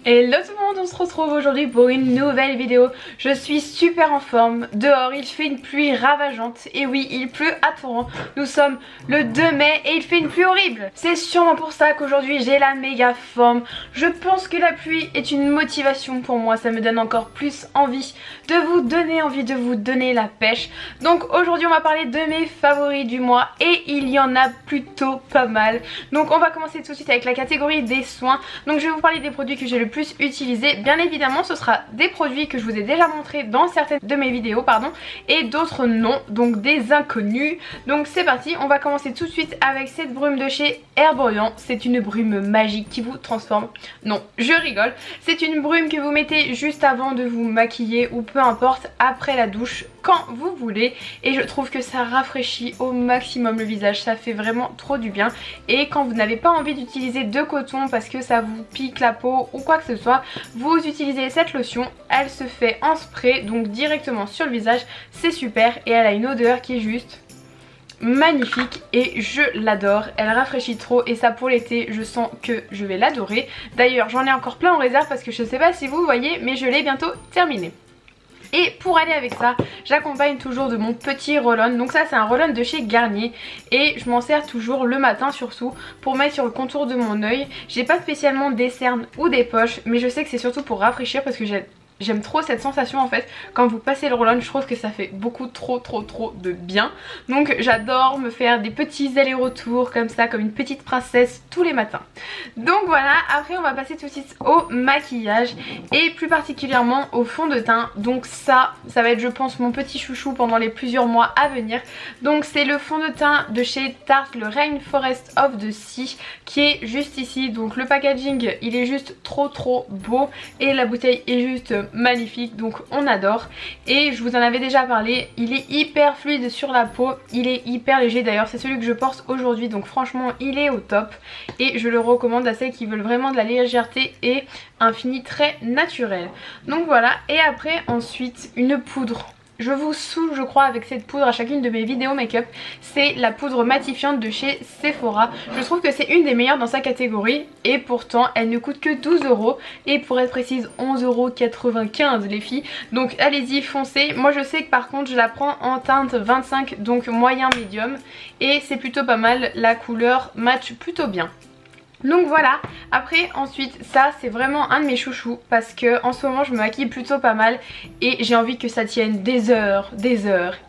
Hello tout le monde, on se retrouve aujourd'hui pour une nouvelle vidéo. Je suis super en forme, dehors il fait une pluie ravageante. Et oui, il pleut à torrent. Nous sommes le 2 mai et il fait une pluie horrible. C'est sûrement pour ça qu'aujourd'hui j'ai la méga forme. Je pense que la pluie est une motivation pour moi. Ça me donne encore plus envie de vous donner la pêche. Donc aujourd'hui on va parler de mes favoris du mois. Et il y en a plutôt pas mal. Donc on va commencer tout de suite avec la catégorie des soins. Donc je vais vous parler des produits que j'ai le plus utilisés. Bien évidemment ce sera des produits que je vous ai déjà montrés dans certaines de mes vidéos et d'autres non, donc des inconnus. Donc c'est parti, on va commencer tout de suite avec cette brume de chez Herborian. C'est une brume magique qui vous transforme. Non, je rigole. C'est une brume que vous mettez juste avant de vous maquiller ou peu importe après la douche quand vous voulez, et je trouve que ça rafraîchit au maximum le visage. Ça fait vraiment trop du bien. Et quand vous n'avez pas envie d'utiliser de coton parce que ça vous pique la peau ou quoi que ce soit, vous utilisez cette lotion. Elle se fait en spray, donc directement sur le visage. C'est super et elle a une odeur qui est juste magnifique et je l'adore. Elle rafraîchit trop et ça pour l'été, je sens que je vais l'adorer. D'ailleurs j'en ai encore plein en réserve parce que je sais pas si vous voyez, mais je l'ai bientôt terminé. Et pour aller avec ça, j'accompagne toujours de mon petit roll-on. Donc ça c'est un roll-on de chez Garnier. Et je m'en sers toujours le matin surtout pour mettre sur le contour de mon œil. J'ai pas spécialement des cernes ou des poches, mais je sais que c'est surtout pour rafraîchir parce que j'aime trop cette sensation en fait. Quand vous passez le roll-on, je trouve que ça fait beaucoup trop de bien. Donc j'adore me faire des petits allers-retours comme ça, comme une petite princesse tous les matins. Donc voilà, après on va passer tout de suite au maquillage et plus particulièrement au fond de teint. Donc ça va être je pense mon petit chouchou pendant les plusieurs mois à venir. Donc c'est le fond de teint de chez Tarte, le Rainforest of the Sea, qui est juste ici. Donc le packaging il est juste trop beau et la bouteille est juste magnifique, donc on adore. Et je vous en avais déjà parlé, il est hyper fluide sur la peau, il est hyper léger. D'ailleurs c'est celui que je porte aujourd'hui, donc franchement il est au top et je le recommande à celles qui veulent vraiment de la légèreté et un fini très naturel. Donc voilà, et après ensuite une poudre. Je vous saoule je crois avec cette poudre à chacune de mes vidéos make-up. C'est la poudre matifiante de chez Sephora. Je trouve que c'est une des meilleures dans sa catégorie et pourtant elle ne coûte que 12 € et pour être précise 11,95 € les filles. Donc allez-y foncez. Moi je sais que par contre je la prends en teinte 25, donc moyen médium, et c'est plutôt pas mal, la couleur match plutôt bien. Donc voilà, après ensuite ça c'est vraiment un de mes chouchous parce que en ce moment je me maquille plutôt pas mal et j'ai envie que ça tienne des heures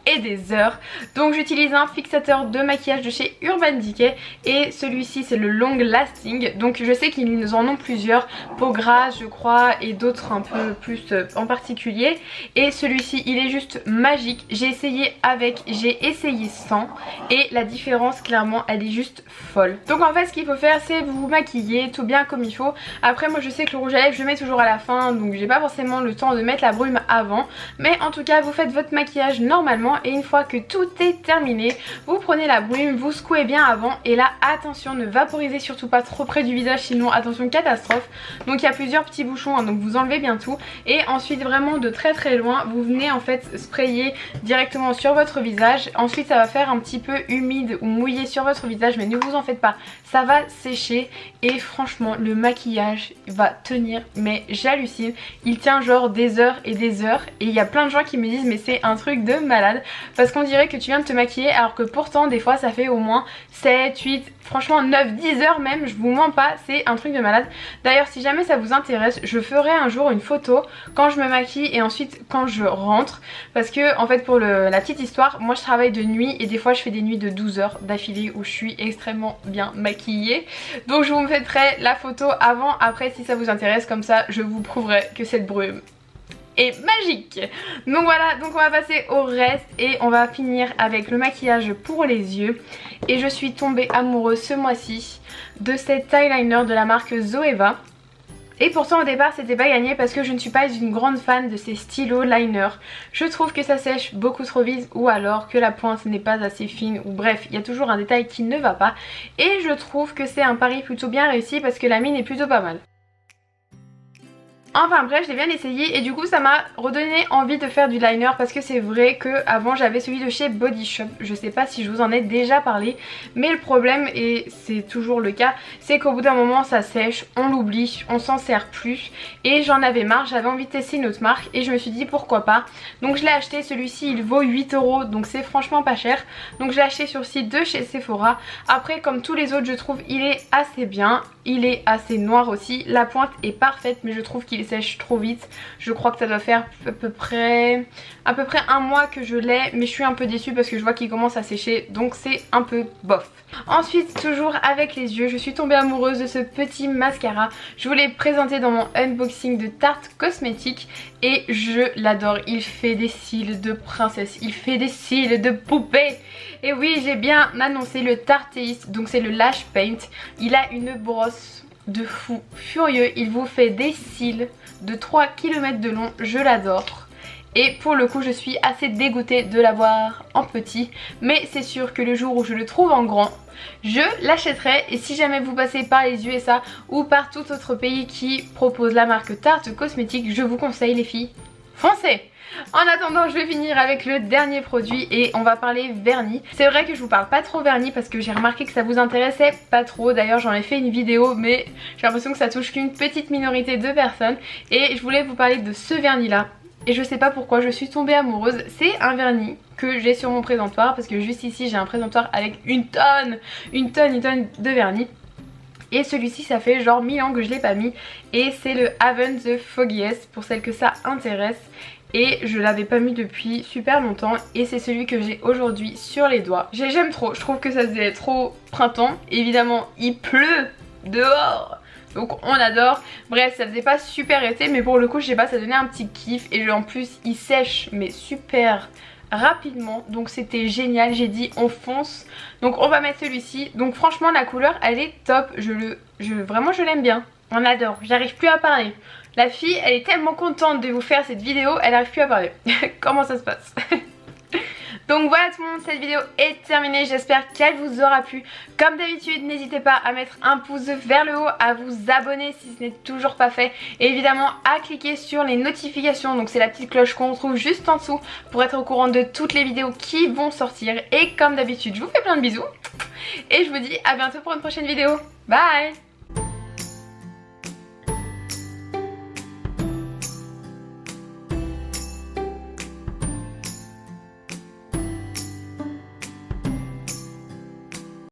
et des heures. Donc j'utilise un fixateur de maquillage de chez Urban Decay et celui-ci c'est le Long Lasting. Donc je sais qu'ils en ont plusieurs, peau grasse je crois et d'autres un peu plus en particulier. Et celui-ci il est juste magique. J'ai essayé avec, j'ai essayé sans et la différence clairement elle est juste folle. Donc en fait ce qu'il faut faire c'est vous maquiller tout bien comme il faut. Après moi je sais que le rouge à lèvres je le mets toujours à la fin, donc j'ai pas forcément le temps de mettre la brume avant, mais en tout cas vous faites votre maquillage normalement et une fois que tout est terminé vous prenez la brume, vous secouez bien avant et là attention ne vaporisez surtout pas trop près du visage sinon attention catastrophe. Donc il y a plusieurs petits bouchons hein, donc vous enlevez bien tout et ensuite vraiment de très loin vous venez en fait sprayer directement sur votre visage. Ensuite ça va faire un petit peu humide ou mouillé sur votre visage, mais ne vous en faites pas, ça va sécher. Et franchement le maquillage va tenir, mais j'hallucine, il tient genre des heures et des heures. Et il y a plein de gens qui me disent mais c'est un truc de malade parce qu'on dirait que tu viens de te maquiller alors que pourtant des fois ça fait au moins 7, 8, franchement 9, 10 heures même, je vous mens pas, c'est un truc de malade. D'ailleurs si jamais ça vous intéresse, je ferai un jour une photo quand je me maquille et ensuite quand je rentre, parce que en fait pour la petite histoire, moi je travaille de nuit et des fois je fais des nuits de 12 heures d'affilée où je suis extrêmement bien maquillée. Donc je vous mettrai la photo avant, après si ça vous intéresse, comme ça je vous prouverai que cette brume est magique. Donc voilà, donc on va passer au reste et on va finir avec le maquillage pour les yeux. Et je suis tombée amoureuse ce mois-ci de cet eyeliner de la marque Zoeva. Et pourtant au départ c'était pas gagné parce que je ne suis pas une grande fan de ces stylos liner. Je trouve que ça sèche beaucoup trop vite ou alors que la pointe n'est pas assez fine, ou bref il y a toujours un détail qui ne va pas. Et je trouve que c'est un pari plutôt bien réussi parce que la mine est plutôt pas mal. Enfin bref, je l'ai bien essayé et du coup ça m'a redonné envie de faire du liner parce que c'est vrai que avant j'avais celui de chez Body Shop. Je sais pas si je vous en ai déjà parlé, mais le problème, et c'est toujours le cas, c'est qu'au bout d'un moment ça sèche, on l'oublie, on s'en sert plus et j'en avais marre, j'avais envie de tester une autre marque et je me suis dit pourquoi pas. Donc je l'ai acheté, celui-ci il vaut 8 € donc c'est franchement pas cher. Donc je l'ai acheté sur le site de chez Sephora. Après comme tous les autres je trouve il est assez bien, il est assez noir aussi, la pointe est parfaite mais je trouve qu'il sèche trop vite. Je crois que ça doit faire à peu près un mois que je l'ai, mais je suis un peu déçue parce que je vois qu'il commence à sécher, donc c'est un peu bof. Ensuite, toujours avec les yeux, je suis tombée amoureuse de ce petit mascara. Je vous l'ai présenté dans mon unboxing de Tarte Cosmétique et je l'adore. Il fait des cils de princesse, il fait des cils de poupée. Et oui, j'ai bien annoncé le Tarteis, donc c'est le Lash Paint. Il a une brosse de fou furieux, il vous fait des cils de 3 km de long, je l'adore. Et pour le coup je suis assez dégoûtée de l'avoir en petit, mais c'est sûr que le jour où je le trouve en grand, je l'achèterai. Et si jamais vous passez par les USA ou par tout autre pays qui propose la marque Tarte Cosmétique, je vous conseille les filles, foncez. En attendant, je vais finir avec le dernier produit et on va parler vernis. C'est vrai que je vous parle pas trop vernis parce que j'ai remarqué que ça vous intéressait pas trop. D'ailleurs j'en ai fait une vidéo mais j'ai l'impression que ça touche qu'une petite minorité de personnes. Et je voulais vous parler de ce vernis là. Et je sais pas pourquoi je suis tombée amoureuse. C'est un vernis que j'ai sur mon présentoir parce que juste ici j'ai un présentoir avec une tonne de vernis. Et celui-ci ça fait genre 1000 ans que je l'ai pas mis. Et c'est le Haven The Foggiest pour celles que ça intéresse. Et je l'avais pas mis depuis super longtemps et c'est celui que j'ai aujourd'hui sur les doigts. J'aime trop, je trouve que ça faisait trop printemps. Évidemment il pleut dehors, donc on adore. Bref, ça faisait pas super été mais pour le coup je sais pas, ça donnait un petit kiff. Et en plus il sèche mais super rapidement, donc c'était génial. J'ai dit on fonce, donc on va mettre celui-ci. Donc franchement la couleur elle est top, vraiment je l'aime bien. On adore, j'arrive plus à parler. La fille elle est tellement contente de vous faire cette vidéo, elle n'arrive plus à parler. Comment ça se passe? Donc voilà tout le monde, cette vidéo est terminée, j'espère qu'elle vous aura plu. Comme d'habitude, n'hésitez pas à mettre un pouce vers le haut, à vous abonner si ce n'est toujours pas fait. Et évidemment à cliquer sur les notifications, donc c'est la petite cloche qu'on trouve juste en dessous pour être au courant de toutes les vidéos qui vont sortir. Et comme d'habitude, je vous fais plein de bisous. Et je vous dis à bientôt pour une prochaine vidéo. Bye!